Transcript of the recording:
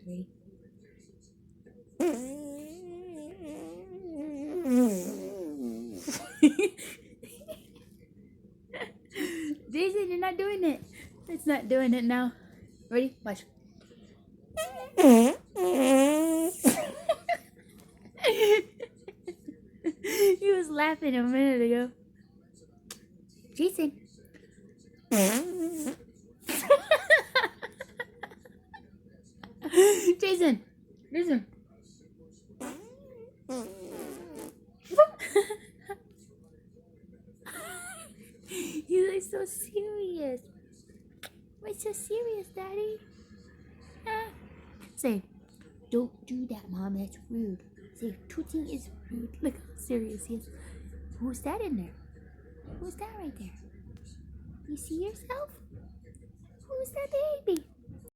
Ready? Jason, you're not doing it. It's not doing it now. Ready? Watch. He was laughing a minute ago. Jason. Jason. Jason. You look so serious. Why so serious, Daddy? Say, don't do that, Mom. That's rude. Say, tooting is rude. Look how serious he is. Who's that in there? Who's that right there? You see yourself? Who's that baby?